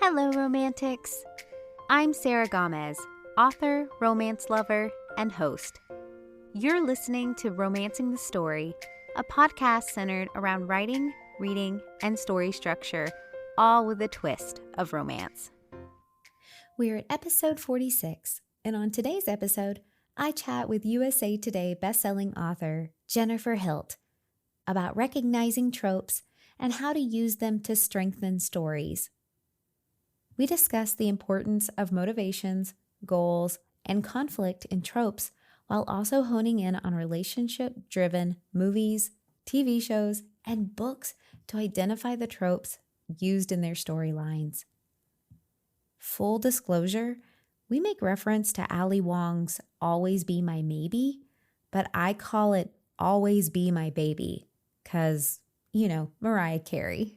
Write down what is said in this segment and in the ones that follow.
Hello, romantics. I'm Sarah Gomez, author, romance lover, and host. You're listening to Romancing the Story, a podcast centered around writing, reading, and story structure, all with a twist of romance. We're at episode 46, and on today's episode, I chat with USA Today bestselling author Jennifer Hilt about recognizing tropes and how to use them to strengthen stories. We discuss the importance of motivations, goals, and conflict in tropes while also honing in on relationship-driven movies, TV shows, and books to identify the tropes used in their storylines. Full disclosure, we make reference to Ali Wong's Always Be My Maybe, but I call it Always Be My Baby, because, Mariah Carey.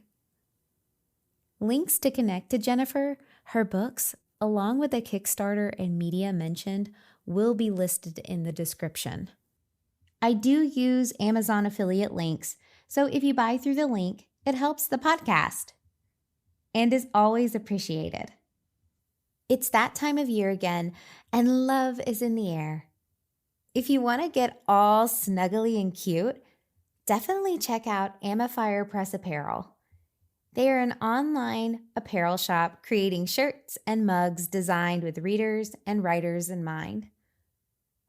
Links to connect to Jennifer, her books, along with the Kickstarter and media mentioned, will be listed in the description. I do use Amazon affiliate links, so if you buy through the link, it helps the podcast and is always appreciated. It's that time of year again, and love is in the air. If you want to get all snuggly and cute, definitely check out Amafire Press Apparel. They are an online apparel shop creating shirts and mugs designed with readers and writers in mind.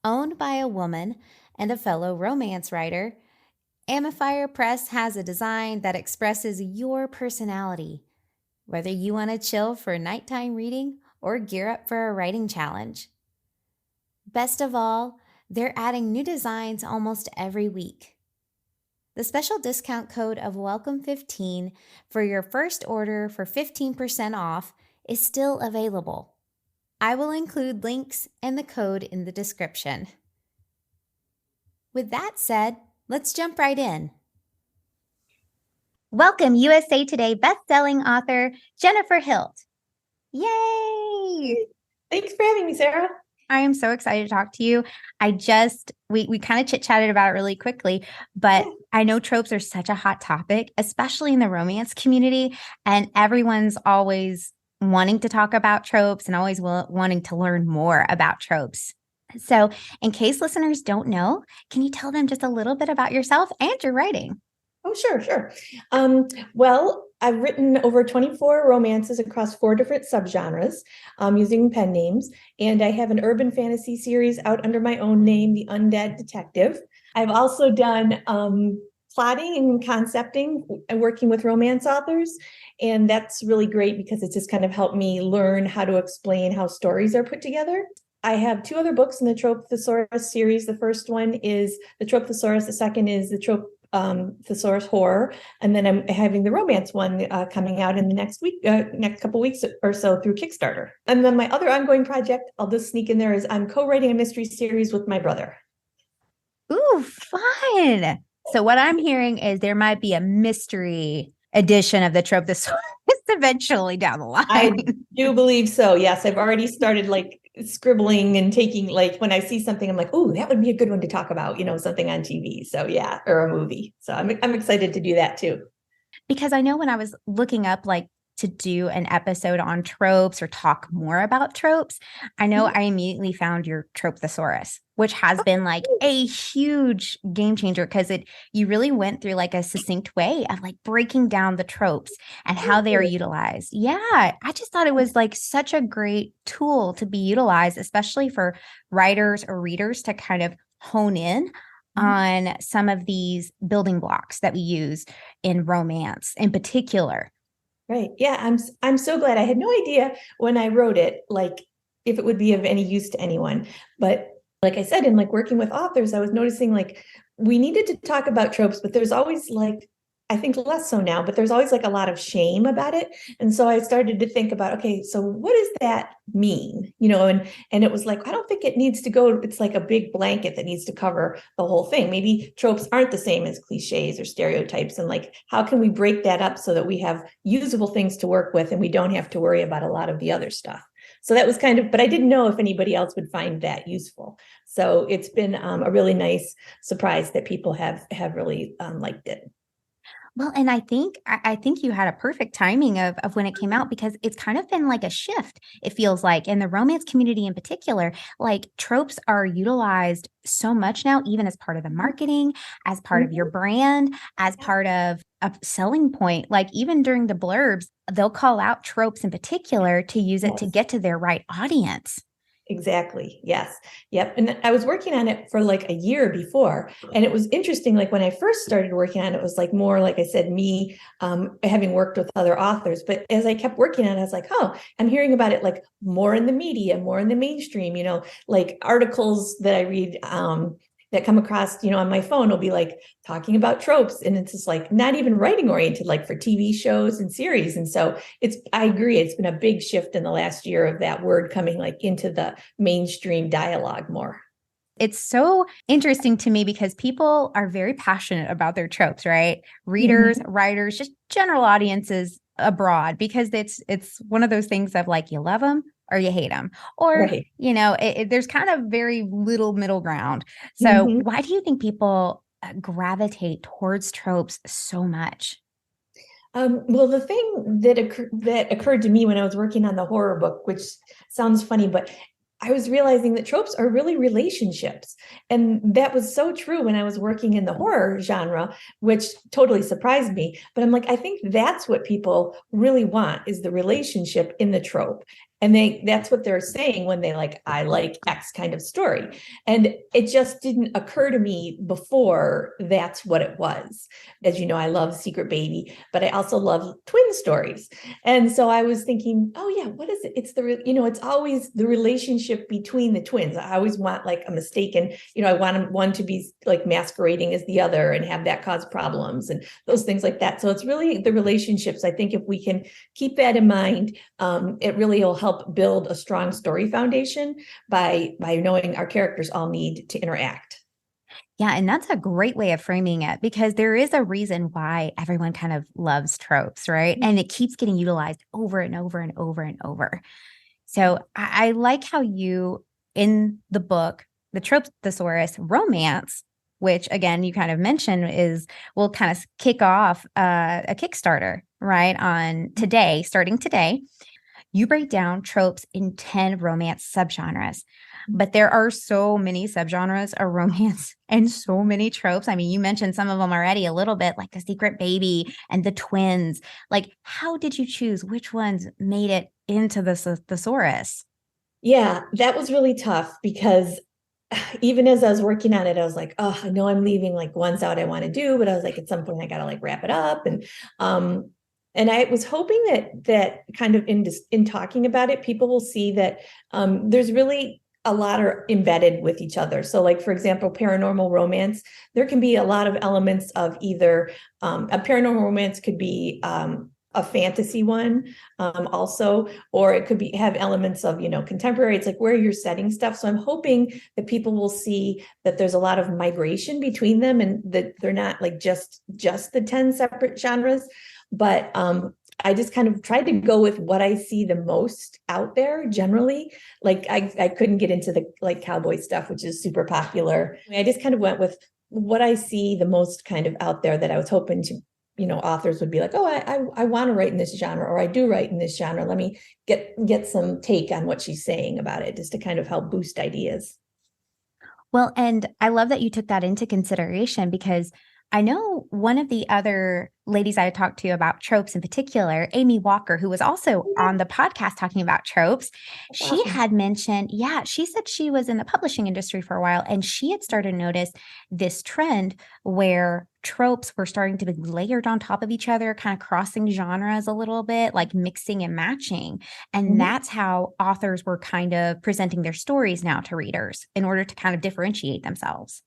Owned by a woman and a fellow romance writer, Amafire Press has a design that expresses your personality, whether you want to chill for nighttime reading or gear up for a writing challenge. Best of all, they're adding new designs almost every week. The special discount code of WELCOME15 for your first order for 15% off is still available. I will include links and the code in the description. With that said, let's jump right in. Welcome USA Today bestselling author Jennifer Hilt. Yay! Thanks for having me, Sarah. I am so excited to talk to you. We kind of chit-chatted about it really quickly, but I know tropes are such a hot topic, especially in the romance community, and everyone's always wanting to talk about tropes and always wanting to learn more about tropes. So in case listeners don't know, can you tell them just a little bit about yourself and your writing? Oh, sure. Well, I've written over 24 romances across 4 different subgenres using pen names, and I have an urban fantasy series out under my own name, The Undead Detective. I've also done plotting and concepting and working with romance authors, and that's really great because it's just kind of helped me learn how to explain how stories are put together. I have 2 other books in the Trope Thesaurus series. The first one is the Trope Thesaurus. The second is the Trope Thesaurus Horror, and then I'm having the romance one coming out in the next couple weeks or so through Kickstarter. And then my other ongoing project, I'll just sneak in there, is I'm co-writing a mystery series with my brother. Ooh, fun! So what I'm hearing is there might be a mystery edition of the Trope Thesaurus eventually down the line. I do believe so. Yes, I've already started scribbling and taking, when I see something, I'm like, oh, that would be a good one to talk about, something on TV. So yeah, or a movie. So I'm excited to do that too. Because I know when I was looking up to do an episode on tropes or talk more about tropes, I know I immediately found your Trope Thesaurus, which has been a huge game changer because you really went through a succinct way of breaking down the tropes and how they are utilized. Yeah, I just thought it was such a great tool to be utilized, especially for writers or readers to kind of hone in on some of these building blocks that we use in romance in particular. Right. Yeah, I'm so glad. I had no idea when I wrote it, if it would be of any use to anyone. But like I said, in working with authors, I was noticing we needed to talk about tropes, but there's always I think less so now, but there's always a lot of shame about it. And so I started to think about, okay, so what does that mean? And it was I don't think it needs to go, it's a big blanket that needs to cover the whole thing. Maybe tropes aren't the same as cliches or stereotypes. And how can we break that up so that we have usable things to work with and we don't have to worry about a lot of the other stuff? So that was but I didn't know if anybody else would find that useful. So it's been a really nice surprise that people have really liked it. Well, and I think you had a perfect timing of when it came out because it's kind of been like a shift, it feels like, in the romance community in particular. Like tropes are utilized so much now, even as part of the marketing, as part of your Mhm. brand, as part of a selling point. Like even during the blurbs, they'll call out tropes in particular to use it to Yes. get to their right audience. Exactly. Yes. Yep. And I was working on it for like a year before. And it was interesting. Like when I first started working on it, it was like more, like I said, me having worked with other authors. But as I kept working on it, I was like, oh, I'm hearing about it like more in the media, more in the mainstream, like articles that I read that come across, on my phone will be like talking about tropes. And it's just like not even writing oriented, like for TV shows and series. And so I agree, it's been a big shift in the last year of that word coming like into the mainstream dialogue more. It's so interesting to me because people are very passionate about their tropes, right? Readers, Mhm. writers, just general audiences abroad, because it's one of those things of like you love them or you hate them, or Right. there's kind of very little middle ground. So Mhm. why do you think people gravitate towards tropes so much? Well, the thing that occurred to me when I was working on the horror book, which sounds funny, but I was realizing that tropes are really relationships. And that was so true when I was working in the horror genre, which totally surprised me. But I'm like, I think that's what people really want is the relationship in the trope. And that's what they're saying when they like, I like X kind of story. And it just didn't occur to me before that's what it was. As you know, I love Secret Baby, but I also love twin stories. And so I was thinking, oh yeah, what is it? It's always the relationship between the twins. I always want like a mistaken, I want one to be like masquerading as the other and have that cause problems and those things like that. So it's really the relationships. I think if we can keep that in mind, it really will help build a strong story foundation by knowing our characters all need to interact. Yeah, and that's a great way of framing it because there is a reason why everyone kind of loves tropes, right? And it keeps getting utilized over and over and over and over. So I like how you, in the book, the Trope Thesaurus romance, which again, you kind of mentioned will kind of kick off a Kickstarter, right? On today, starting today. You break down tropes in 10 romance subgenres, but there are so many subgenres of romance and so many tropes. I mean, you mentioned some of them already a little bit, like the secret baby and the twins. Like, how did you choose which ones made it into the thesaurus? Yeah, that was really tough because even as I was working on it, I was like, oh, I know I'm leaving like ones out I want to do, but I was like, at some point I gotta like wrap it up. And I was hoping that kind of in talking about it, people will see that there's really a lot are embedded with each other. So, like for example, paranormal romance, there can be a lot of elements of either a paranormal romance could be a fantasy one also, or it could be have elements of contemporary. It's like where you're setting stuff. So I'm hoping that people will see that there's a lot of migration between them and that they're not like just the 10 separate genres. But I just kind of tried to go with what I see the most out there generally. Like I couldn't get into the like cowboy stuff, which is super popular. I just kind of went with what I see the most kind of out there that I was hoping to, authors would be like, oh, I want to write in this genre, or I do write in this genre. Let me get some take on what she's saying about it, just to kind of help boost ideas. Well, and I love that you took that into consideration because I know one of the other ladies I talked to about tropes in particular, Amy Walker, who was also Yeah, on the podcast talking about tropes, that's she awesome. had mentioned, yeah, she said she was in the publishing industry for a while and she had started to notice this trend where tropes were starting to be layered on top of each other, kind of crossing genres a little bit, like mixing and matching. And Mhm. that's how authors were kind of presenting their stories now to readers in order to kind of differentiate themselves.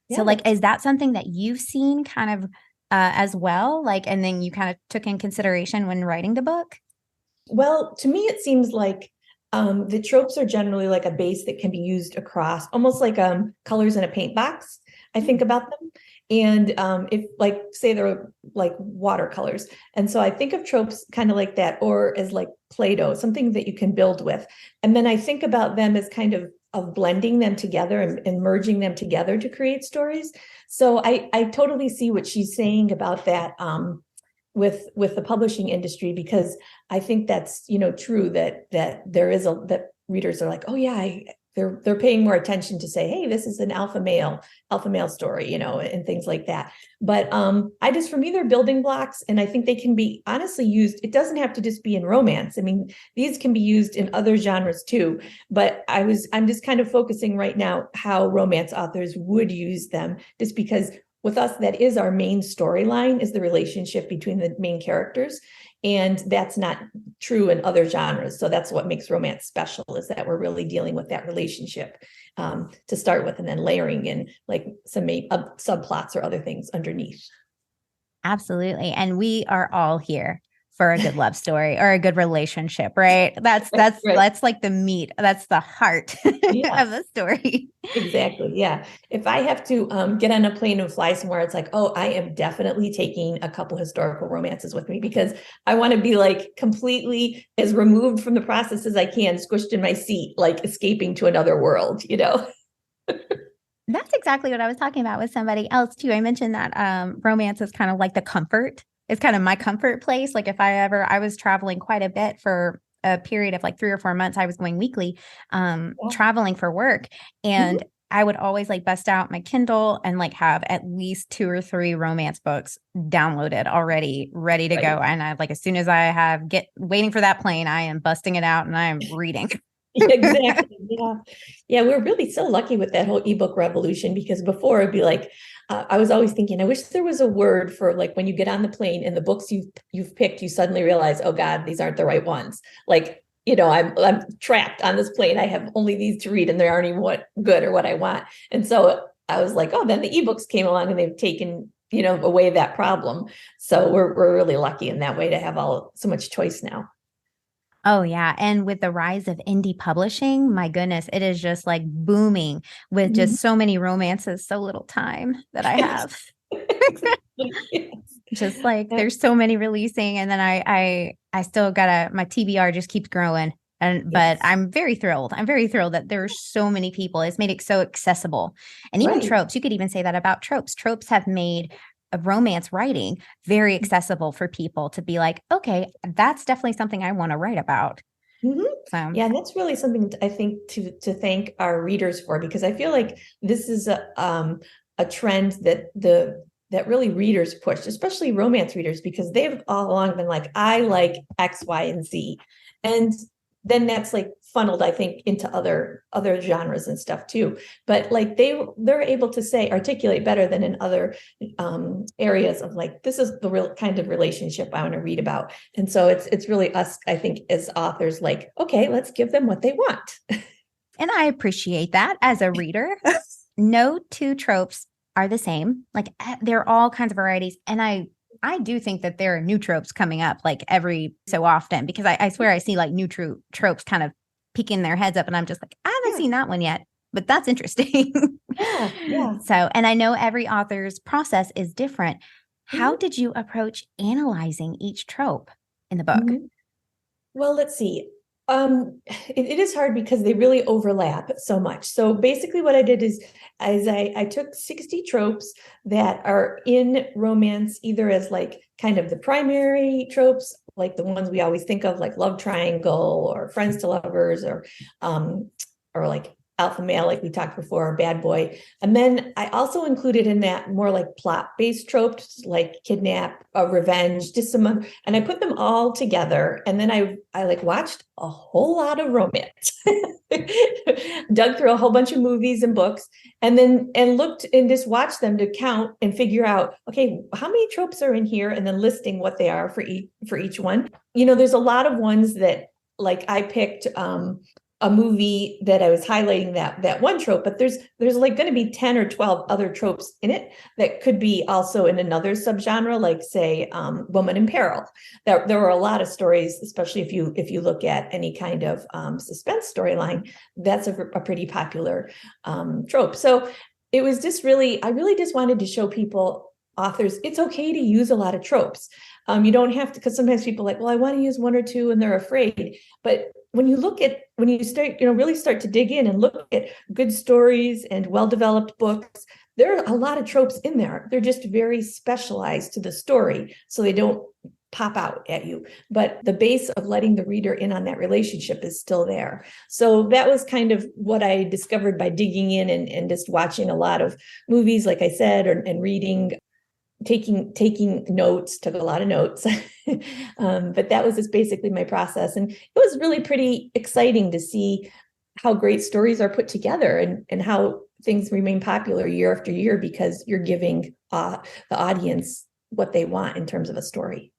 So, Yeah, like, is that something that you've seen kind of as well? Like, and then you kind of took in consideration when writing the book? well, to me, it seems like the tropes are generally like a base that can be used across, almost like colors in a paint box. I think about them. And if like say they're like watercolors. And so I think of tropes kind of like that, or as like Play-Doh, something that you can build with. And then I think about them as kind of blending them together and merging them together to create stories. So I totally see what she's saying about that. with the publishing industry, because I think that's, true that there is that readers are like, oh yeah, they're paying more attention to say, hey, this is an alpha male story, and things like that. But for me, they're building blocks, and I think they can be honestly used. It doesn't have to just be in romance. I mean, these can be used in other genres too. But I'm just kind of focusing right now how romance authors would use them, just because with us, that is our main storyline, is the relationship between the main characters. And that's not true in other genres. So that's what makes romance special, is that we're really dealing with that relationship to start with, and then layering in like some subplots or other things underneath. Absolutely. And we are all here for a good love story or a good relationship, right? That's like the meat. That's the heart of the story. Exactly. Yeah. If I have to get on a plane and fly somewhere, it's like, oh, I am definitely taking a couple historical romances with me, because I want to be like completely as removed from the process as I can, squished in my seat, like escaping to another world, That's exactly what I was talking about with somebody else too. I mentioned that romance is kind of like the comfort. It's kind of my comfort place. Like if I was traveling quite a bit for a period of like 3 or 4 months. I was going weekly, traveling for work. And I would always like bust out my Kindle and like have at least 2 or 3 romance books downloaded already, ready to go. And I like, as soon as I waiting for that plane, I am busting it out and I am reading. Exactly. Yeah. We're really so lucky with that whole ebook revolution, because before it'd be like, I was always thinking, I wish there was a word for like when you get on the plane and the books you've picked, you suddenly realize, oh God, these aren't the right ones. Like, I'm trapped on this plane. I have only these to read, and they aren't even what good or what I want. And so I was like, oh, then the ebooks came along and they've taken, away that problem. So we're really lucky in that way to have so much choice now. Oh, yeah. And with the rise of indie publishing, my goodness, it is just like booming with just so many romances, so little time that I have. Just like there's so many releasing, and then I still my TBR just keeps growing. But I'm very thrilled. I'm very thrilled that there's so many people. It's made it so accessible. And even tropes, you could even say that about tropes. Tropes have made romance writing very accessible for people to be like, okay, that's definitely something I want to write about. So yeah, and that's really something I think to thank our readers for, because I feel like this is a trend that really readers push, especially romance readers, because they've all along been like, I like X, Y, and Z. And then that's like funneled, I think, into other genres and stuff too. But like they're able to articulate better than in other areas of like, this is the real kind of relationship I want to read about. And so it's really us, I think, as authors, like, okay, let's give them what they want. And I appreciate that as a reader. No 2 tropes are the same. Like there are all kinds of varieties. And I do think that there are new tropes coming up like every so often, because I swear I see like new tropes kind of peeking their heads up, and I'm just like, I haven't seen that one yet, but that's interesting. Yeah. So, and I know every author's process is different. How did you approach analyzing each trope in the book? Well, let's see. It is hard because they really overlap so much. So basically what I did is I took 60 tropes that are in romance, either as like kind of the primary tropes, like the ones we always think of, like love triangle or friends to lovers, or like alpha male, like we talked before, or bad boy. And then I also included in that more like plot-based tropes, like kidnap, revenge, just some, and I put them all together. And then I like watched a whole lot of romance, dug through a whole bunch of movies and books, and looked and just watched them to count and figure out, okay, how many tropes are in here, and then listing what they are for each one. There's a lot of ones that like I picked, a movie that I was highlighting that one trope, but there's like going to be 10 or 12 other tropes in it that could be also in another subgenre, like say, woman in peril. There were a lot of stories, especially if you look at any kind of suspense storyline, that's a pretty popular trope. So it was just I really just wanted to show people, authors, it's okay to use a lot of tropes. You don't have to, because sometimes people are like, well, I want to use 1 or 2 and they're afraid. But when you start, really start to dig in and look at good stories and well-developed books, there are a lot of tropes in there. They're just very specialized to the story, so they don't pop out at you. But the base of letting the reader in on that relationship is still there. So that was kind of what I discovered by digging in and just watching a lot of movies, like I said, and reading, taking notes, took a lot of notes. But that was just basically my process. And it was really pretty exciting to see how great stories are put together and how things remain popular year after year, because you're giving the audience what they want in terms of a story.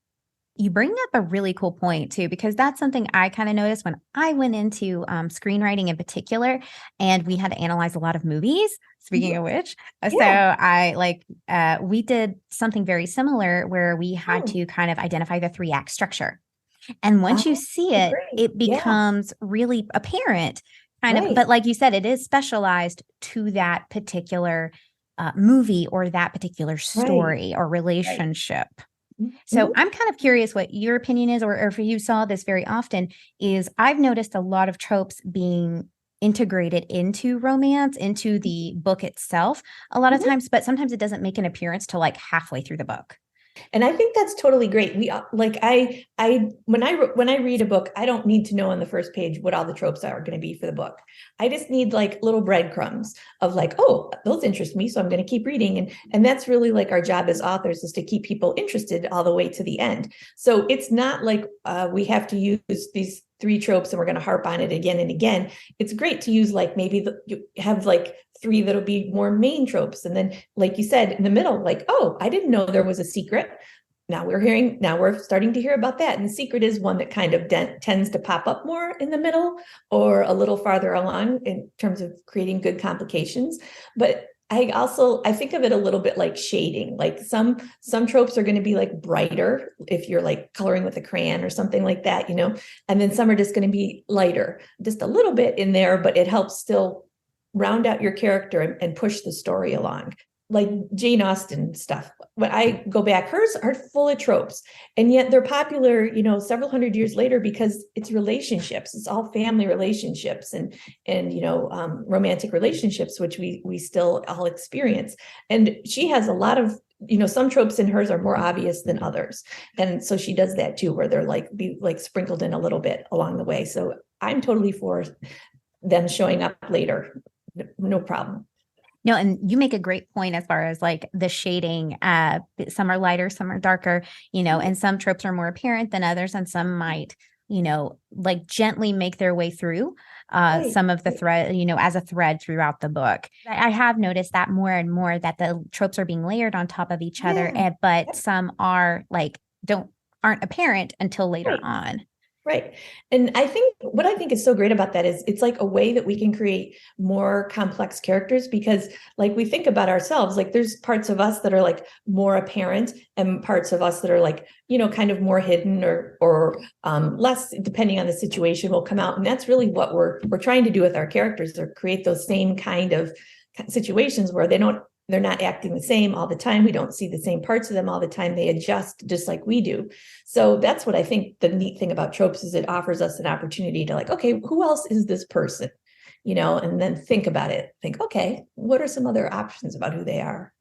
You bring up a really cool point too, because that's something I kind of noticed when I went into screenwriting in particular, and we had to analyze a lot of movies. Speaking of which, so we did something very similar where we had to kind of identify the 3-act structure. And once you see it, it becomes really apparent kind of, but like you said, it is specialized to that particular movie or that particular story or relationship. So I'm kind of curious what your opinion is, or if you saw this very often. Is I've noticed a lot of tropes being integrated into romance, into the book itself a lot of times, but sometimes it doesn't make an appearance till like halfway through the book. And I think that's totally great. We like when I read a book, I don't need to know on the first page what all the tropes are going to be for the book. I just need like little breadcrumbs of like, oh, those interest me, so I'm going to keep reading. And that's really like our job as authors, is to keep people interested all the way to the end. So it's not like we have to use these 3 tropes and we're going to harp on it again and again. It's great to use like maybe you have like 3 that'll be more main tropes. And then, like you said, in the middle, like, oh, I didn't know there was a secret. Now we're starting to hear about that. And the secret is one that kind of tends to pop up more in the middle or a little farther along in terms of creating good complications. But I think of it a little bit like shading. Like some tropes are going to be like brighter if you're like coloring with a crayon or something like that, and then some are just going to be lighter, just a little bit in there, but it helps still round out your character and push the story along. Like Jane Austen stuff. When I go back, hers are full of tropes, and yet they're popular, several hundred years later, because it's relationships. It's all family relationships and romantic relationships, which we still all experience. And she has a lot of, some tropes in hers are more obvious than others, and so she does that too, where they're like sprinkled in a little bit along the way. So I'm totally for them showing up later, no problem. No, and you make a great point as far as like the shading. Some are lighter, some are darker, and some tropes are more apparent than others, and some might, like gently make their way through some of the thread, as a thread throughout the book. I have noticed that more and more, that the tropes are being layered on top of each other, but some are like aren't apparent until later on. Right. And what I think is so great about that is it's like a way that we can create more complex characters, because like we think about ourselves, like there's parts of us that are like more apparent and parts of us that are like, kind of more hidden or less, depending on the situation, will come out. And that's really what we're trying to do with our characters, or create those same kind of situations where they're not acting the same all the time. We don't see the same parts of them all the time. They adjust just like we do. So that's what I think the neat thing about tropes is. It offers us an opportunity to like, okay, who else is this person? And then think about it. Think, okay, what are some other options about who they are?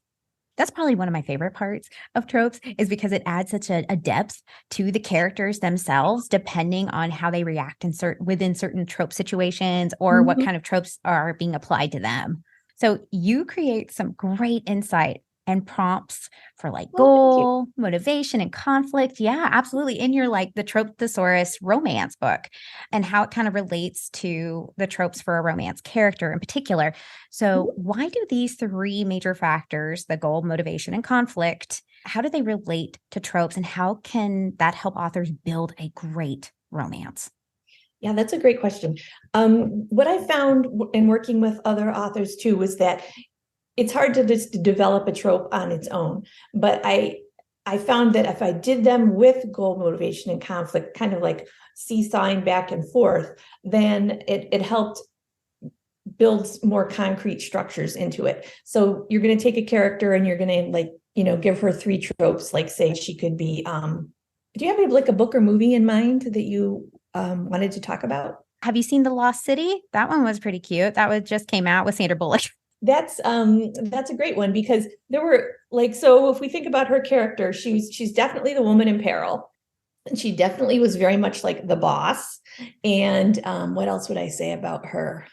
That's probably one of my favorite parts of tropes, is because it adds such a depth to the characters themselves, depending on how they react within certain trope situations, or what kind of tropes are being applied to them. So you create some great insight and prompts for like goal, motivation, and conflict. Yeah, absolutely. In your the Trope Thesaurus romance book, and how it kind of relates to the tropes for a romance character in particular. So why do these 3 major factors, the goal, motivation, and conflict, how do they relate to tropes, and how can that help authors build a great romance? Yeah, that's a great question. What I found in working with other authors too was that it's hard to just develop a trope on its own. But I found that if I did them with goal, motivation, and conflict, kind of like seesawing back and forth, then it helped build more concrete structures into it. So you're going to take a character and you're going to give her 3 tropes. Like say she could be, do you have like a book or movie in mind that you wanted to talk about? Have you seen The Lost City? That one was pretty cute. That just came out with Sandra Bullock. That's a great one because there were like, so if we think about her character, she's definitely the woman in peril. And she definitely was very much like the boss. And what else would I say about her?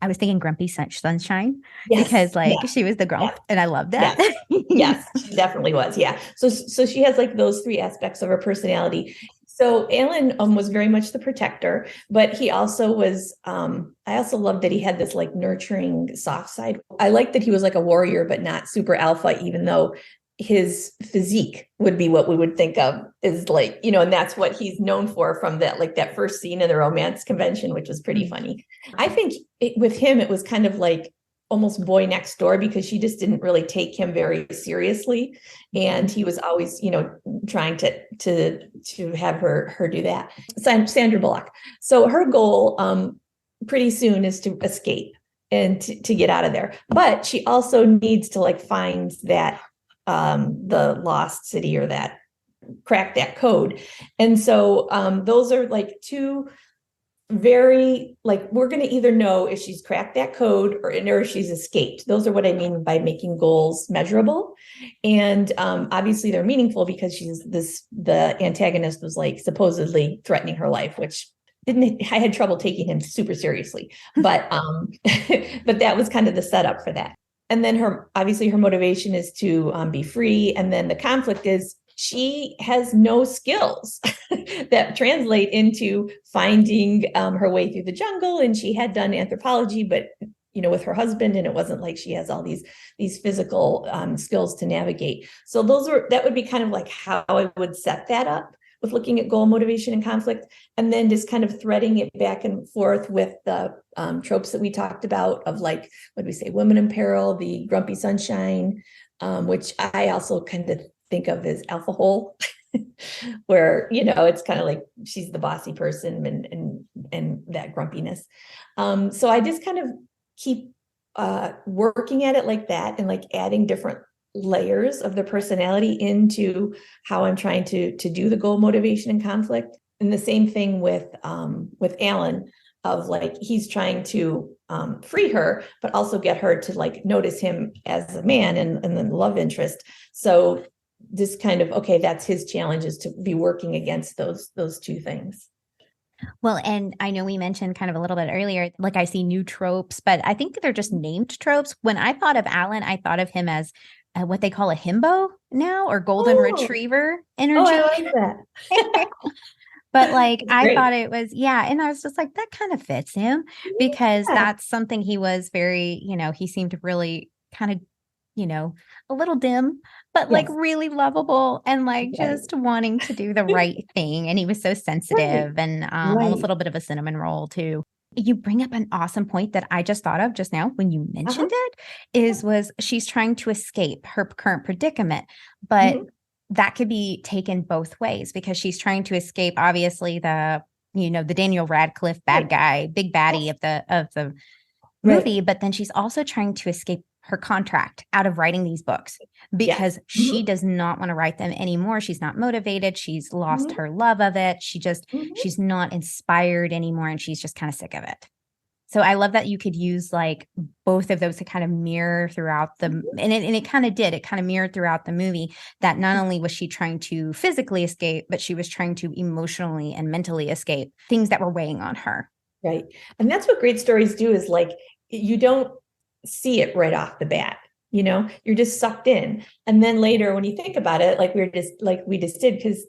I was thinking grumpy sunshine Yes, because like yes, she was the yes, grump and I love that. yes, yes, she definitely was. Yeah. So she has like those three aspects of her personality. So Alan was very much the protector, but he also was, I also loved that he had this like nurturing soft side. I like that he was like a warrior, but not super alpha, even though his physique would be what we would think of is like, and that's what he's known for from that, like that first scene in the romance convention, which was pretty funny. I think with him, it was kind of like almost boy next door because she just didn't really take him very seriously. And he was always, trying to have her do that. Sandra Bullock. So her goal pretty soon is to escape and to get out of there. But she also needs to like find that the lost city or that crack that code. And so those are like two very like we're going to either know if she's cracked that code or if she's escaped. Those are what I mean by making goals measurable. And obviously they're meaningful because the antagonist was like supposedly threatening her life, which I had trouble taking him super seriously, but but that was kind of the setup for that. And then obviously her motivation is to be free. And then the conflict is she has no skills that translate into finding her way through the jungle. And she had done anthropology, but with her husband, and it wasn't like she has all these physical skills to navigate. So that would be kind of like how I would set that up with looking at goal, motivation, and conflict, and then just kind of threading it back and forth with the tropes that we talked about of like, what do we say, women in peril, the grumpy sunshine, which I also kind of think of as alpha hole, where, it's kind of like she's the bossy person and that grumpiness. So I just kind of keep working at it like that and like adding different layers of the personality into how I'm trying to do the goal, motivation, and conflict. And the same thing with Alan, of like he's trying to free her, but also get her to like notice him as a man and then love interest. So this kind of, okay, that's his challenge, is to be working against those two things. Well, and I know we mentioned kind of a little bit earlier, like I see new tropes, but I think they're just named tropes. When I thought of Alan, I thought of him as what they call a himbo now, or golden retriever energy. Oh, I like that. But like, I Great. thought it was, yeah. And I was just like, that kind of fits him because that's something he was very, he seemed really kind of, a little dim, but like really lovable and like just wanting to do the right thing. And he was so sensitive and almost a little bit of a cinnamon roll too. You bring up an awesome point that I just thought of just now when you mentioned it was she's trying to escape her current predicament, but that could be taken both ways because she's trying to escape, obviously, the Daniel Radcliffe bad guy, big baddie of the movie, but then she's also trying to escape her contract out of writing these books because she does not want to write them anymore. She's not motivated. She's lost her love of it. She's not inspired anymore. And she's just kind of sick of it. So I love that you could use like both of those to kind of mirror throughout and it kind of did. It kind of mirrored throughout the movie that not only was she trying to physically escape, but she was trying to emotionally and mentally escape things that were weighing on her. Right. And that's what great stories do, is like, you don't see it right off the bat. You're just sucked in. And then later when you think about it, like we just did, because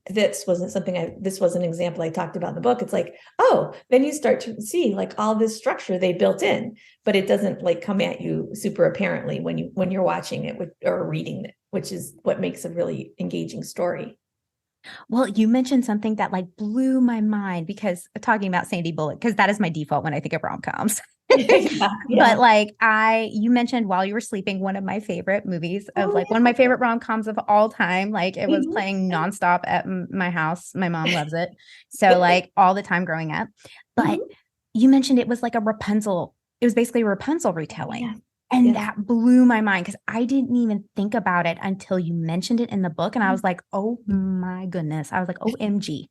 this was an example I talked about in the book. It's like, oh, then you start to see like all this structure they built in, but it doesn't like come at you super apparently when you're watching it or reading it, which is what makes a really engaging story. Well, you mentioned something that like blew my mind because talking about Sandy Bullock, because that is my default when I think of rom-coms. But like you mentioned While You Were Sleeping, one of my favorite movies of one of my favorite rom-coms of all time. Like it was playing nonstop at my house. My mom loves it. So like all the time growing up. But you mentioned it was like it was basically a Rapunzel retelling. And that blew my mind because I didn't even think about it until you mentioned it in the book. And I was like, oh my goodness. I was like, OMG.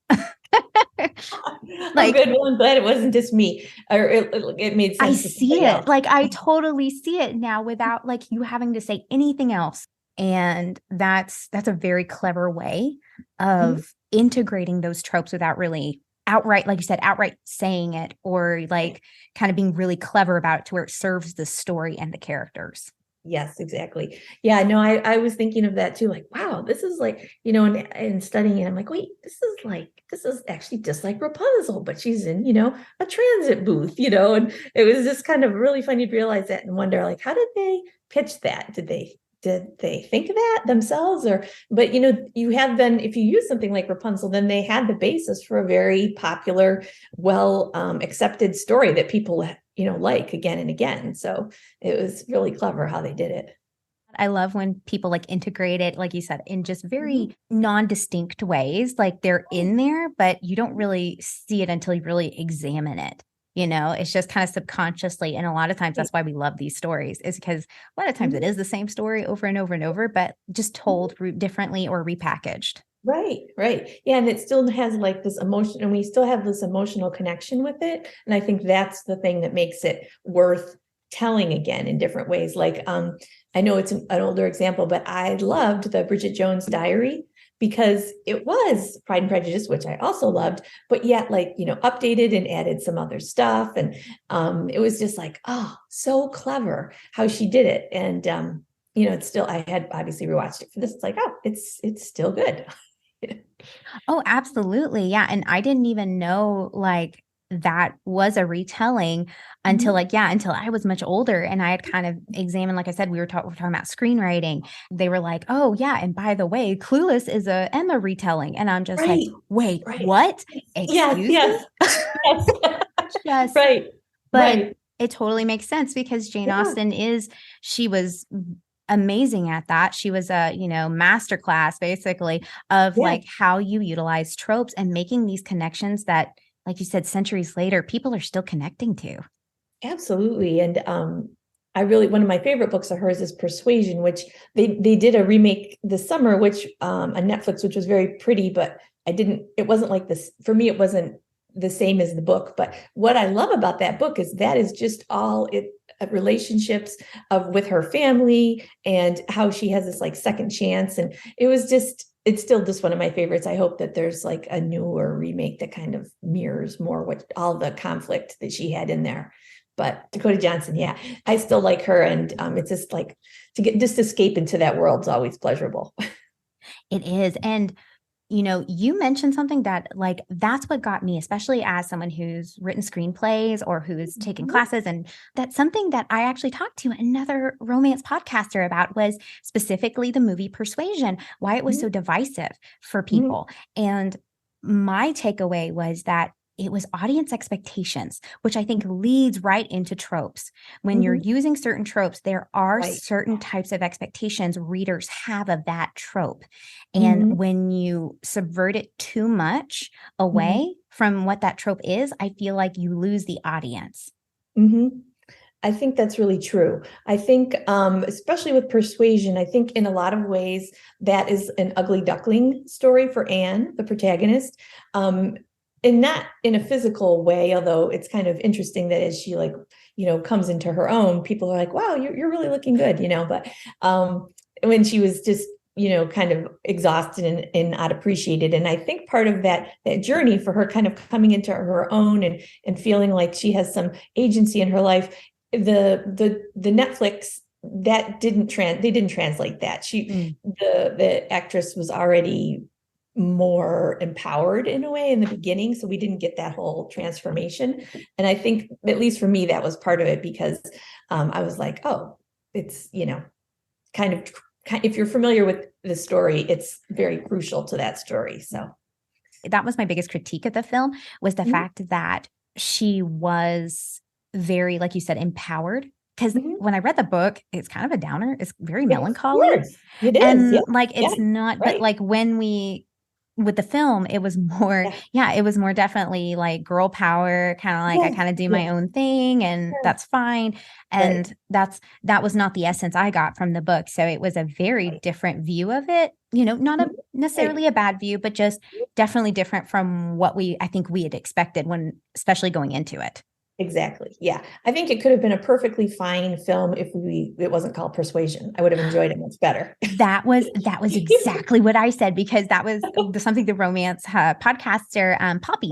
Oh, Like, good. Well, I'm glad it wasn't just me, or it made I sense to see somebody it. else. Like, I totally see it now without like you having to say anything else. And that's a very clever way Mhm. of integrating those tropes without really outright, like you said, outright saying it, or like kind of being really clever about it to where it serves the story and the characters. Yes, exactly. Yeah, no, I was thinking of that too. Like, wow, this is like, and studying it, I'm like, wait, this is actually just like Rapunzel, but she's in, a transit booth, and it was just kind of really funny to realize that and wonder, like, how did they pitch that? Did they think of that themselves? But you have then, if you use something like Rapunzel, then they had the basis for a very popular, well accepted story that people like again and again. So it was really clever how they did it. I love when people like integrate it, like you said, in just Mhm. very non-distinct ways. Like they're in there, but you don't really see it until you really examine it. It's just kind of subconsciously. And a lot of times Right. that's why we love these stories, is because a lot of times it Mhm. is the same story over and over and over, but just Mhm. told differently or repackaged. Right, right. Yeah, and it still has like this emotion, and we still have this emotional connection with it. And I think that's the thing that makes it worth telling again in different ways. Like, I know it's an older example, but I loved the Bridget Jones Diary because it was Pride and Prejudice, which I also loved, but yet like, updated and added some other stuff. And it was just like, oh, so clever how she did it. And it's still, I had obviously rewatched it for this. It's like, oh, it's still good. Oh, absolutely. Yeah. And I didn't even know like that was a retelling until Mhm. like, yeah, until I was much older and I had kind of examined, like I said, we were talking about screenwriting. They were like, oh, yeah. And by the way, Clueless is a Emma retelling. And I'm just like, Right, wait, right. what? Yes, Excuse me? yes, yes. Just, Right, but right. it totally makes sense because Jane Yeah, Austen she was amazing at that. She was a, masterclass basically of yeah, like how you utilize tropes and making these connections that, like you said, centuries later, people are still connecting to. absolutely. And I really, one of my favorite books of hers is Persuasion, which they did a remake this summer, which on Netflix, which was very pretty, but it wasn't like this for me. It wasn't the same as the book. But what I love about that book is that is just all it relationships of with her family and how she has this like second chance. And it's still just one of my favorites. I hope that there's like a newer remake that kind of mirrors more what all the conflict that she had in there. But Dakota Johnson, yeah, I still like her. And it's just like to get just escape into that world is always pleasurable. It is. And you mentioned something that like that's what got me, especially as someone who's written screenplays or who's taken Mhm. classes. And that's something that I actually talked to another romance podcaster about was specifically the movie Persuasion, why it was so divisive for Mhm. people. And my takeaway was that it was audience expectations, which I think leads right into tropes. When you're Mhm. using certain tropes, there are Right. certain types of expectations readers have of that trope. And Mhm. when you subvert it too much Mhm. away from what that trope is, I feel like you lose the audience. Mhm. I think that's really true. I think, especially with Persuasion, I think in a lot of ways that is an ugly duckling story for Anne, the protagonist, um, and not in a physical way. Although it's kind of interesting that as she like, comes into her own, people are like, "Wow, you're really looking good," But when she was just kind of exhausted and not appreciated, and I think part of that journey for her, kind of coming into her own and feeling like she has some agency in her life, the Netflix that they didn't translate that. Mm. The actress was already more empowered in a way in the beginning, so we didn't get that whole transformation. And I think, at least for me, that was part of it, because I was like, oh, it's kind of, if you're familiar with the story, it's very crucial to that story. So That was my biggest critique of the film was the Mhm. fact that she was very, like you said, empowered. Because Mhm. when I read the book, it's kind of a downer. It's very Of melancholy. course it is. Yeah, And like yeah, it's not, but right. like when we with the film, it was more, it was more definitely like girl power, kind of like I kind of do my own thing and that's fine. And that was not the essence I got from the book. So it was a very different view of it, not a necessarily a bad view, but just definitely different from what I think we had expected when, especially going into it. Exactly. Yeah. I think it could have been a perfectly fine film if it wasn't called Persuasion. I would have enjoyed it much better. That was exactly what I said, because that was something the romance podcaster, Poppy,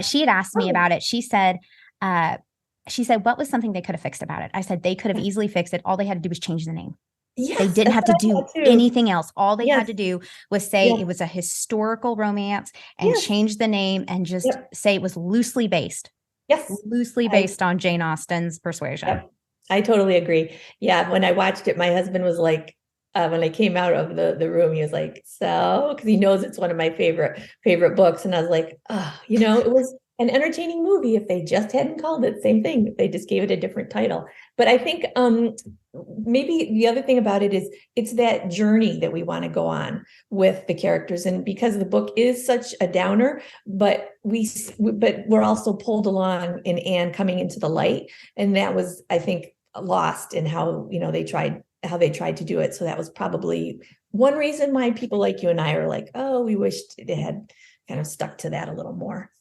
she had asked me about it. She said, what was something they could have fixed about it? I said, they could have easily fixed it. All they had to do was change the name. Yes, they didn't have to do anything else. All they had to do was say it was a historical romance and change the name and just say it was loosely based. Yes. Loosely based on Jane Austen's Persuasion. Yep. I totally agree. Yeah. When I watched it, my husband was like, when I came out of the room, he was like, so, because he knows it's one of my favorite books. And I was like, it was an entertaining movie if they just hadn't called it same thing, if they just gave it a different title. But I think maybe the other thing about it is it's that journey that we want to go on with the characters. And because the book is such a downer, but we're also pulled along in Anne coming into the light. And that was, I think, lost in how, they tried to do it. So that was probably one reason why people like you and I are like, oh, we wished it had kind of stuck to that a little more.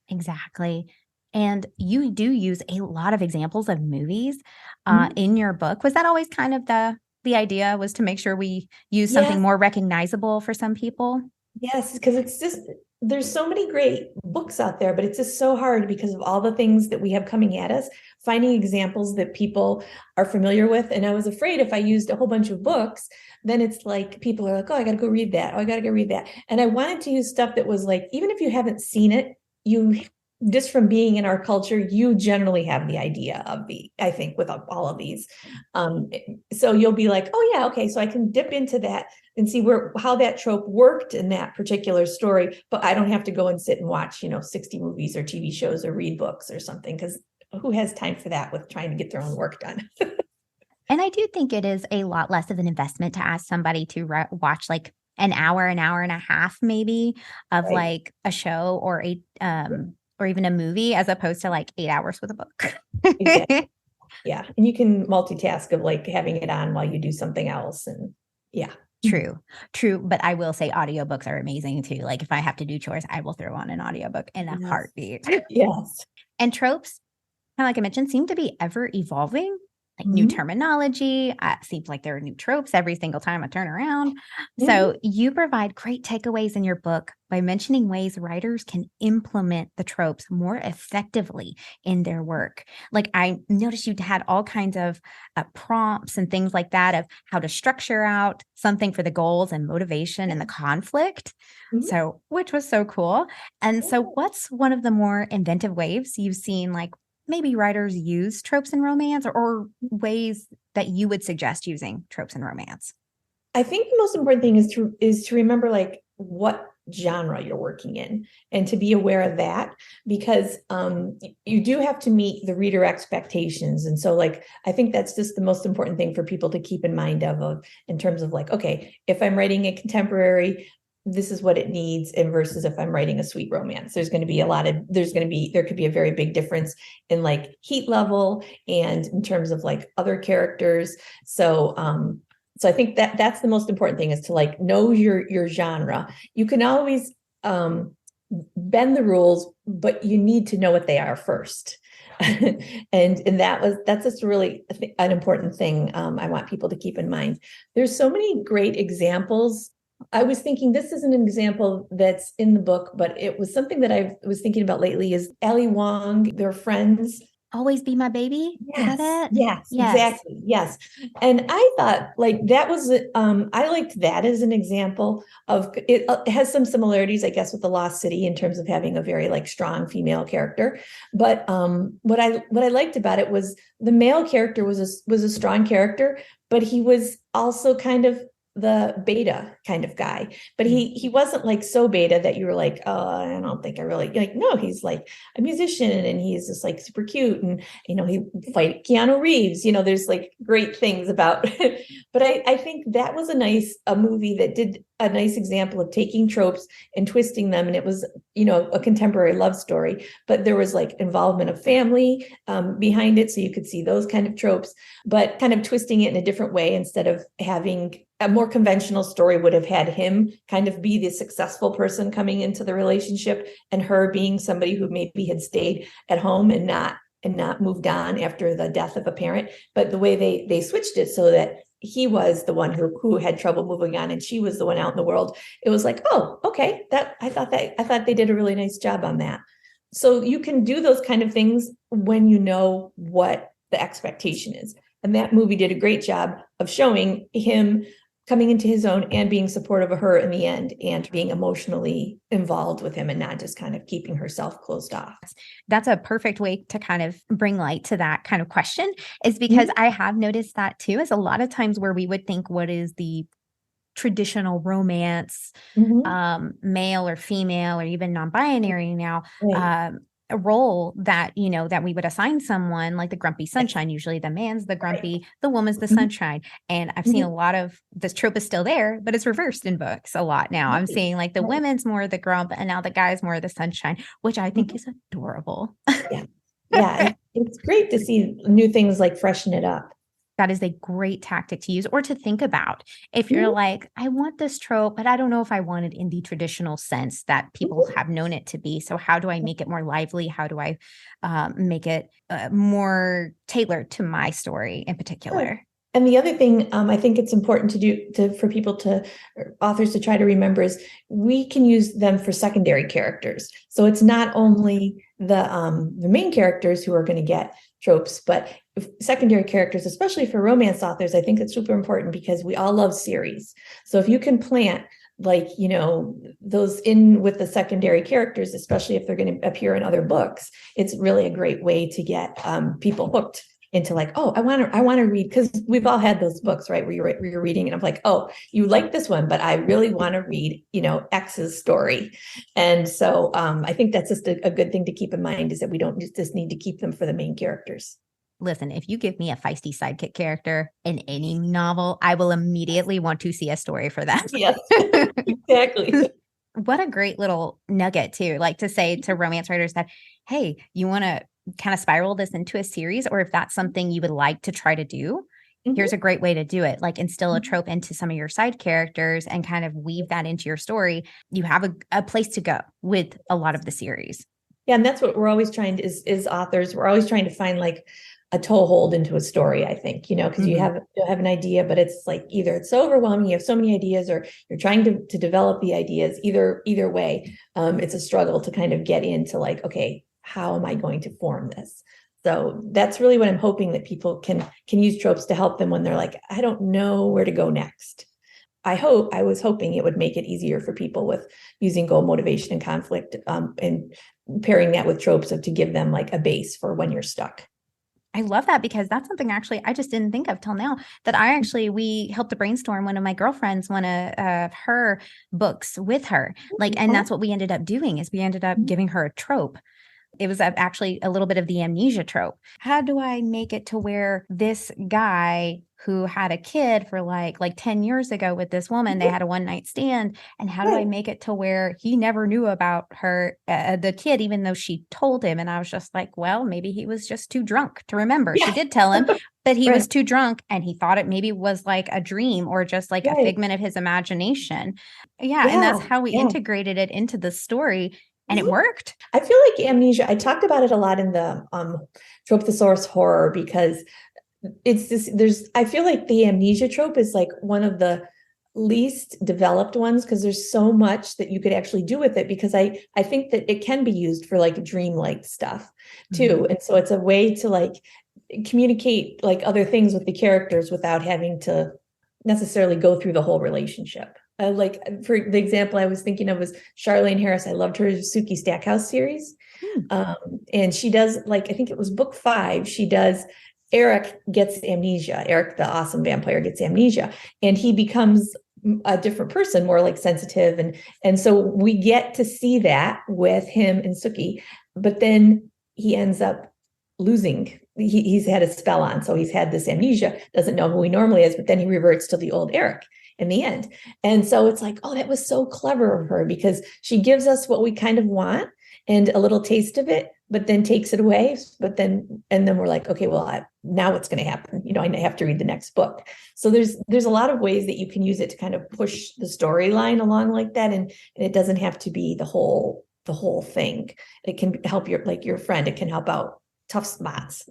Exactly. And you do use a lot of examples of movies in your book. Was that always kind of the idea, was to make sure we use something more recognizable for some people? Yes, because it's just, there's so many great books out there, but it's just so hard because of all the things that we have coming at us, finding examples that people are familiar with. And I was afraid if I used a whole bunch of books, then it's like, people are like, oh, I got to go read that. Oh, I got to go read that. And I wanted to use stuff that was like, even if you haven't seen it, just from being in our culture, you generally have the idea of I think with all of these. So you'll be like, oh yeah, okay. So I can dip into that and see how that trope worked in that particular story, but I don't have to go and sit and watch, 60 movies or TV shows or read books or something, because who has time for that with trying to get their own work done? And I do think it is a lot less of an investment to ask somebody to watch like an hour and a half, maybe, of like a show or or even a movie, as opposed to like 8 hours with a book. Exactly. Yeah. And you can multitask of like having it on while you do something else. And True. But I will say audiobooks are amazing too. Like if I have to do chores, I will throw on an audiobook in a heartbeat. Yes. And tropes, kind of like I mentioned, seem to be ever evolving. Like new terminology, seems like there are new tropes every single time I turn around. So you provide great takeaways in your book by mentioning ways writers can implement the tropes more effectively in their work. Like I noticed you had all kinds of prompts and things like that of how to structure out something for the goals and motivation and the conflict. So, which was so cool. And so what's one of the more inventive ways you've seen, like, maybe writers use tropes in romance, or ways that you would suggest using tropes in romance? I think the most important thing is to remember like what genre you're working in and to be aware of that, because you do have to meet the reader expectations. And so like, I think that's just the most important thing for people to keep in mind of in terms of like, okay, if I'm writing a contemporary, this is what it needs. And versus if I'm writing a sweet romance, there could be a very big difference in like heat level and in terms of like other characters. So I think that's the most important thing, is to like know your genre. You can always bend the rules, but you need to know what they are first. and that's just really an important thing I want people to keep in mind. There's so many great examples. I was thinking, this isn't an example that's in the book, but it was something that I was thinking about lately, is Ali Wong, their friends. Always Be My Baby? Yes, Is that it? yes, exactly. Yes. And I thought like that was, I liked that as an example of it. It has some similarities, I guess, with The Lost City in terms of having a very like strong female character. But what I liked about it was the male character was a strong character, but he was also kind of the beta kind of guy, but he wasn't like so beta that you were like, oh, I don't think I really like. No, he's like a musician and he's just like super cute, and he fight Keanu Reeves. There's like great things about But I think that was a movie that did a nice example of taking tropes and twisting them. And it was, a contemporary love story, but there was like involvement of family behind it. So you could see those kind of tropes, but kind of twisting it in a different way. Instead of having a more conventional story would have had him kind of be the successful person coming into the relationship, and her being somebody who maybe had stayed at home and not moved on after the death of a parent. But the way they switched it so that he was the one who had trouble moving on and she was the one out in the world, it was like, oh, okay, I thought they did a really nice job on that. So you can do those kind of things when you know what the expectation is. And that movie did a great job of showing him coming into his own and being supportive of her in the end, and being emotionally involved with him and not just kind of keeping herself closed off. That's a perfect way to kind of bring light to that kind of question, is because I have noticed that too, is a lot of times where we would think, what is the traditional romance, male or female, or even non-binary now, Right. a role that, that we would assign someone, like the grumpy sunshine. Usually the man's the grumpy, the woman's the sunshine. And I've seen a lot of this trope is still there, but it's reversed in books a lot now. I'm seeing like the women's more the grump and now the guy's more the sunshine, which I think is adorable. Yeah. Yeah. It's great to see new things like freshen it up. That is a great tactic to use or to think about. If you're like, I want this trope, but I don't know if I want it in the traditional sense that people have known it to be. So how do I make it more lively? How do I make it more tailored to my story in particular? And the other thing I think it's important to do for authors to try to remember is we can use them for secondary characters. So it's not only the main characters who are going to get tropes, but secondary characters, especially for romance authors. I think it's super important because we all love series. So if you can plant those in with the secondary characters, especially if they're going to appear in other books, it's really a great way to get people hooked into like, oh, I want to read, because we've all had those books, right, where you're reading and I'm like, oh, you like this one, but I really want to read, X's story. And so I think that's just a good thing to keep in mind, is that we don't just need to keep them for the main characters. Listen, if you give me a feisty sidekick character in any novel, I will immediately want to see a story for that. Yes, exactly. What a great little nugget too, like to say to romance writers that, hey, you want to kind of spiral this into a series, or if that's something you would like to try to do, here's a great way to do it. Like instill a trope into some of your side characters and kind of weave that into your story. You have a place to go with a lot of the series. Yeah, and that's what we're always trying to, is authors, we're always trying to find like a toehold into a story, I think, because you have an idea, but it's like either it's so overwhelming, you have so many ideas, or you're trying to develop the ideas. Either way, it's a struggle to kind of get into like, okay, how am I going to form this? So that's really what I'm hoping, that people can use tropes to help them when they're like, I don't know where to go next. I was hoping it would make it easier for people with using goal, motivation, and conflict, and pairing that with tropes to give them like a base for when you're stuck. I love that, because that's something actually I just didn't think of till now, that we helped to brainstorm one of my girlfriends, one of her books with her. And that's what we ended up doing, is we ended up giving her a trope. It was actually a little bit of the amnesia trope. How do I make it to where this guy who had a kid for like 10 years ago with this woman, they had a one night stand, and how do I make it to where he never knew about her, the kid, even though she told him? And I was just like, well, maybe he was just too drunk to remember. She did tell him, but he was too drunk and he thought it maybe was like a dream or just like a figment of his imagination. Yeah. And that's how we integrated it into the story. And it worked. I feel like amnesia, I talked about it a lot in the Trope Thesaurus horror, because it's this, I feel like the amnesia trope is like one of the least developed ones, because there's so much that you could actually do with it, because I think that it can be used for like dreamlike stuff too. And so it's a way to like communicate like other things with the characters without having to necessarily go through the whole relationship. Like for the example I was thinking of was Charlaine Harris. I loved her Suki Stackhouse series. And she does, like, I think it was book 5. She does, Eric gets amnesia. Eric, the awesome vampire, gets amnesia, and he becomes a different person, more like sensitive. And so we get to see that with him and Suki, but then he ends up losing he's had a spell on. So he's had this amnesia, doesn't know who he normally is, but then he reverts to the old Eric in the end. And so it's like, oh, that was so clever of her, because she gives us what we kind of want and a little taste of it, but then takes it away. But then, and then we're like, okay, well, now what's going to happen? I have to read the next book. So there's a lot of ways that you can use it to kind of push the storyline along like that. And it doesn't have to be the whole thing. It can help your friend. It can help out tough spots.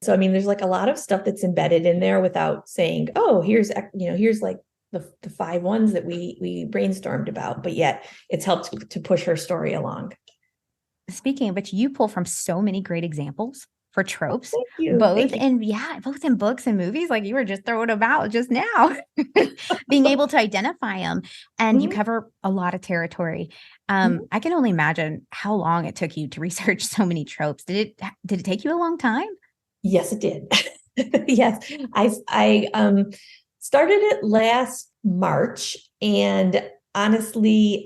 So, I mean, there's like a lot of stuff that's embedded in there without saying, oh, here's like the 5 ones that we brainstormed about, but yet it's helped to push her story along. Speaking of which, you pull from so many great examples for tropes, both in books and movies, like you were just throwing about just now, being able to identify them, and you cover a lot of territory. I can only imagine how long it took you to research so many tropes. Did it take you a long time? Yes, it did. Yes, I started it last March, and honestly,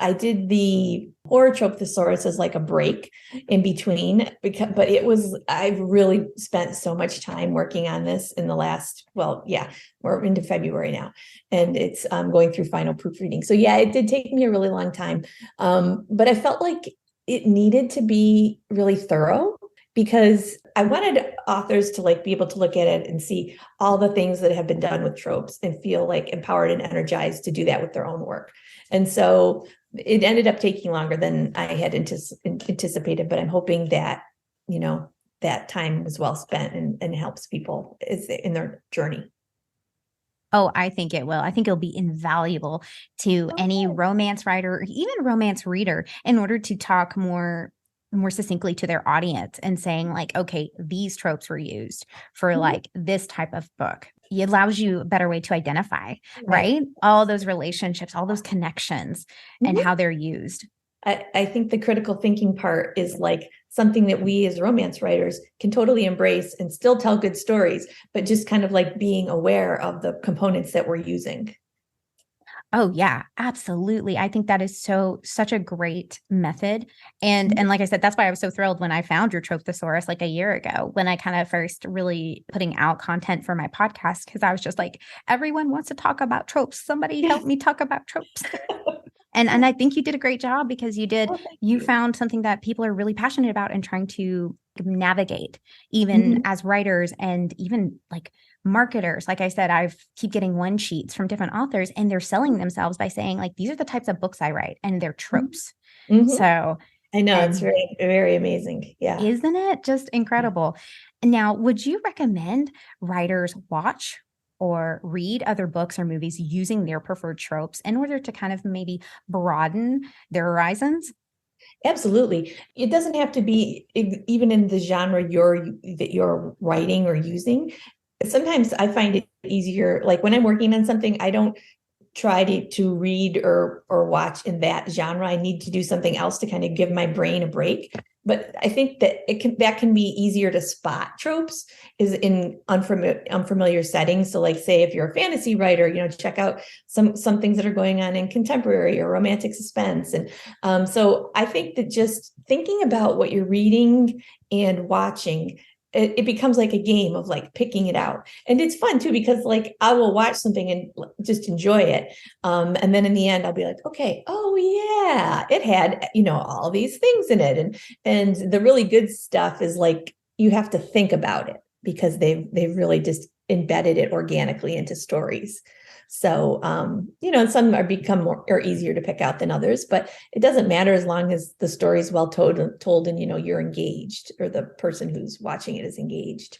I did the horror Trope Thesaurus as like a break in between, but I've really spent so much time working on this in the last, we're into February now, and it's going through final proofreading. So yeah, it did take me a really long time. But I felt like it needed to be really thorough, because I wanted authors to like be able to look at it and see all the things that have been done with tropes and feel like empowered and energized to do that with their own work. And so it ended up taking longer than I had anticipated, but I'm hoping that, that time was well spent and helps people in their journey. Oh, I think it will. I think it'll be invaluable to any romance writer or even romance reader in order to talk more succinctly to their audience and saying like, okay, these tropes were used for like this type of book. It allows you a better way to identify, right? All those relationships, all those connections and how they're used. I think the critical thinking part is like something that we as romance writers can totally embrace and still tell good stories, but just kind of like being aware of the components that we're using. Oh yeah, absolutely. I think that is such a great method. And like I said, that's why I was so thrilled when I found your Trope Thesaurus like a year ago, when I kind of first really putting out content for my podcast, because I was just like, everyone wants to talk about tropes. Somebody help me talk about tropes. And I think you did a great job, because you found something that people are really passionate about and trying to navigate, even as writers and even like marketers. Like I said, I keep getting one sheets from different authors, and they're selling themselves by saying like, these are the types of books I write, and they're tropes. So I know it's very, very amazing. Yeah. Isn't it just incredible? Now, would you recommend writers watch or read other books or movies using their preferred tropes in order to kind of maybe broaden their horizons? Absolutely. It doesn't have to be even in the genre that you're writing or using. Sometimes I find it easier, like when I'm working on something, I don't try to read or watch in that genre. I need to do something else to kind of give my brain a break. But I think that that can be easier to spot tropes is in unfamiliar settings. So like, say, if you're a fantasy writer, check out some things that are going on in contemporary or romantic suspense. And so I think that just thinking about what you're reading and watching, it becomes like a game of like picking it out. And it's fun too, because like I will watch something and just enjoy it. And then in the end, I'll be like, okay, oh yeah, it had, all these things in it. And the really good stuff is like, you have to think about it, because they've really just embedded it organically into stories. So, some become more or easier to pick out than others, but it doesn't matter as long as the story is well told and, you're engaged, or the person who's watching it is engaged.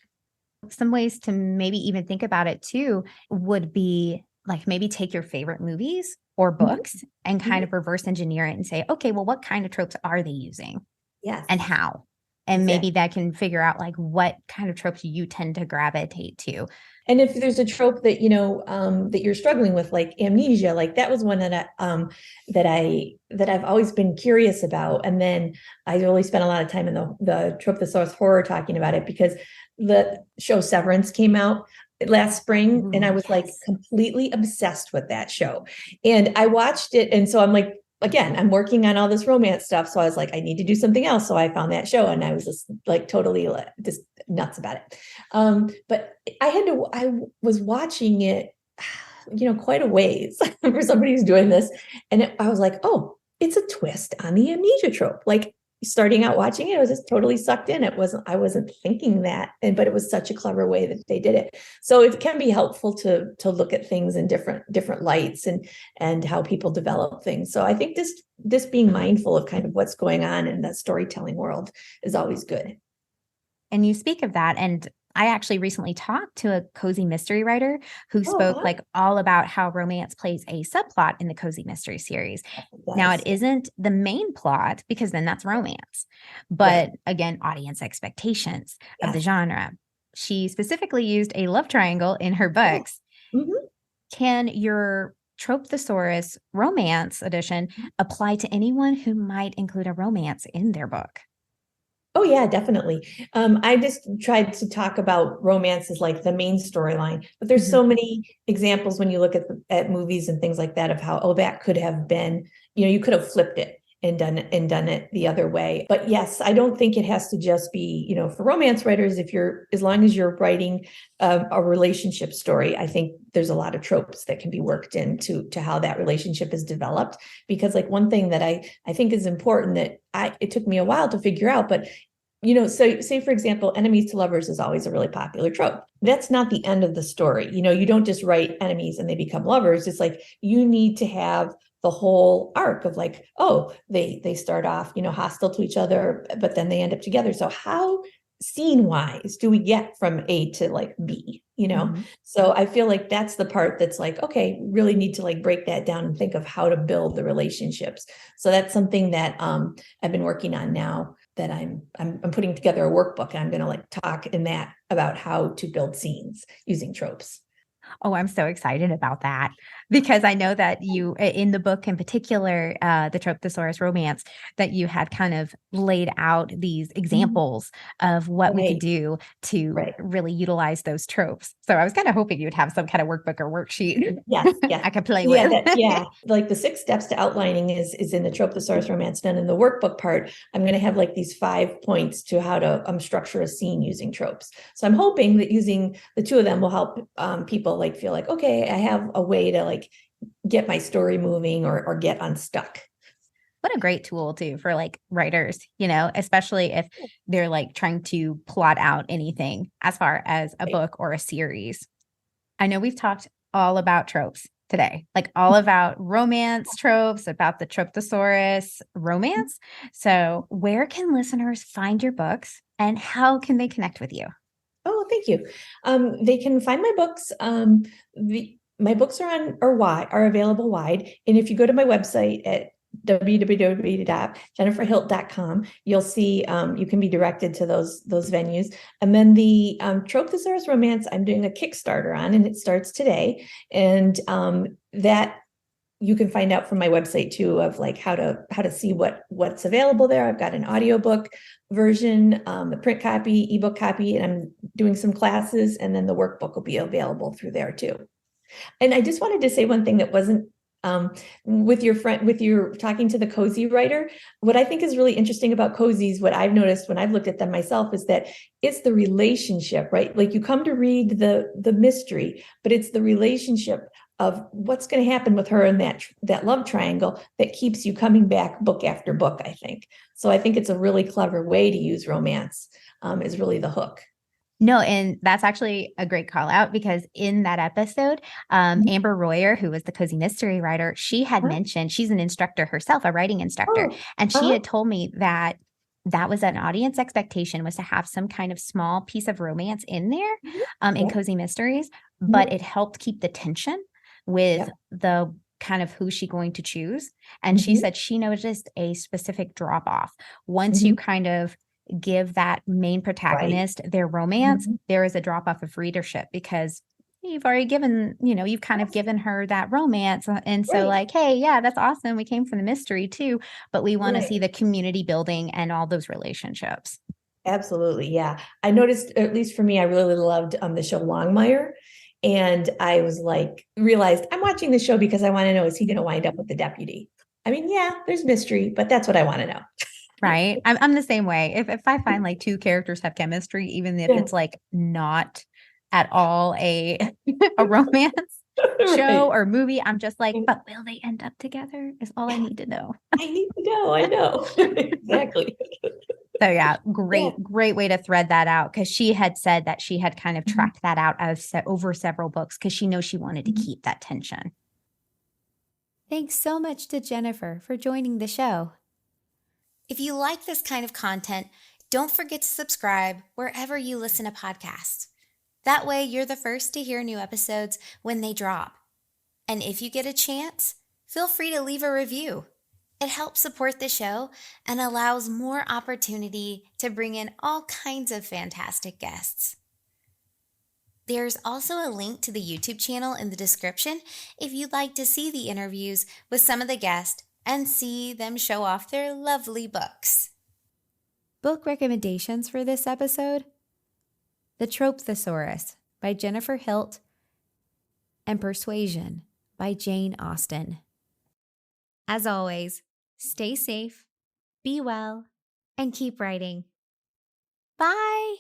Some ways to maybe even think about it too would be like, maybe take your favorite movies or books and kind of reverse engineer it and say, okay, well, what kind of tropes are they using? Yes. And how? And maybe that can figure out like what kind of tropes you tend to gravitate to. And if there's a trope that, that you're struggling with, like amnesia, like that was one that I've always been curious about. And then I really spent a lot of time in the Trope Thesaurus horror talking about it, because the show Severance came out last spring. And I was like completely obsessed with that show. And I watched it. And so I'm like again, I'm working on all this romance stuff. So I was like, I need to do something else. So I found that show and I was just like totally just nuts about it. But I was watching it, quite a ways for somebody who's doing this. And I was like, oh, it's a twist on the amnesia trope. Like starting out watching it, I was just totally sucked in. I wasn't thinking that, but it was such a clever way that they did it. So it can be helpful to look at things in different lights and how people develop things. So I think this being mindful of kind of what's going on in the storytelling world is always good. And you speak of that, and I actually recently talked to a cozy mystery writer who spoke like all about how romance plays a subplot in the cozy mystery series. Now, it isn't the main plot because then that's romance, but again, audience expectations of the genre. She specifically used a love triangle in her books. Can your Trope Thesaurus romance edition apply to anyone who might include a romance in their book? Oh yeah, definitely. I just tried to talk about romance as like the main storyline, but there's so many examples when you look at movies and things like that of how, oh, that could have been, you could have flipped it and done it the other way. But yes, I don't think it has to just be, for romance writers, as long as you're writing a relationship story, I think there's a lot of tropes that can be worked into how that relationship is developed. Because like one thing that I think is important that it took me a while to figure out, but so say, for example, enemies to lovers is always a really popular trope. That's not the end of the story. You don't just write enemies and they become lovers. It's like you need to have the whole arc of like, oh, they start off, hostile to each other, but then they end up together. So how scene wise do we get from A to like B, So I feel like that's the part that's like, okay, really need to like break that down and think of how to build the relationships. So that's something that I've been working on now, that I'm putting together a workbook, and I'm going to like talk in that about how to build scenes using tropes. Oh, I'm so excited about that because I know that you, in the book in particular, the Trope Thesaurus romance, that you had kind of laid out these examples of what we could do to really utilize those tropes. So I was kind of hoping you'd have some kind of workbook or worksheet. Yes, I could play with. Like the 6 steps to outlining is in the Trope Thesaurus romance. Then in the workbook part, I'm going to have like these 5 points to how to structure a scene using tropes. So I'm hoping that using the 2 of them will help people like feel like, okay, I have a way to like get my story moving or get unstuck. What a great tool too for like writers, especially if they're like trying to plot out anything as far as a book or a series. I know we've talked all about tropes today, like all about romance tropes, about the Trope Thesaurus romance. So where can listeners find your books and how can they connect with you? Oh, thank you. They can find my books. My books are available wide. And if you go to my website at www.jenniferhilt.com, you'll see you can be directed to those venues. And then the Trope Thesaurus romance, I'm doing a Kickstarter on, and it starts today. And that you can find out from my website too, of like how to see what's available there. I've got an audiobook version, the print copy, ebook copy, and I'm doing some classes, and then the workbook will be available through there too. And I just wanted to say one thing that wasn't with your talking to the cozy writer. What I think is really interesting about cozies, what I've noticed when I've looked at them myself, is that it's the relationship, right? Like you come to read the mystery, but it's the relationship of what's going to happen with her in that love triangle that keeps you coming back book after book, I think. So I think it's a really clever way to use romance, is really the hook. No, and that's actually a great call out because in that episode, Amber Royer, who was the cozy mystery writer, she had mentioned she's an instructor herself, a writing instructor, and she had told me that was an audience expectation, was to have some kind of small piece of romance in there in cozy mysteries, but it helped keep the tension with the kind of who's she going to choose. And she said she noticed a specific drop off once you kind of give that main protagonist their romance, there is a drop off of readership because you've already given, you've kind of given her that romance. And so like, hey, yeah, that's awesome. We came from the mystery too, but we want to see the community building and all those relationships. Absolutely. Yeah. I noticed, at least for me, I really loved the show Longmire. And I was like, realized I'm watching the show because I want to know, is he going to wind up with the deputy? I mean, yeah, there's mystery, but that's what I want to know. Right. I'm the same way. If I find like two characters have chemistry, even if Yeah. it's like not at all a a romance show Right. or movie, I'm just like, but will they end up together? Is all I Yeah, need to know. I need to know. I know. Exactly. So yeah, Yeah. great way to thread that out because she had said that she had kind of Mhm. tracked that out of over several books because she knows she wanted to Mhm. keep that tension. Thanks so much to Jennifer for joining the show. If you like this kind of content, don't forget to subscribe wherever you listen to podcasts. That way, you're the first to hear new episodes when they drop. And if you get a chance, feel free to leave a review. It helps support the show and allows more opportunity to bring in all kinds of fantastic guests. There's also a link to the YouTube channel in the description if you'd like to see the interviews with some of the guests and see them show off their lovely books. Book recommendations for this episode: The Trope Thesaurus by Jennifer Hilt and Persuasion by Jane Austen. As always, stay safe, be well, and keep writing. Bye!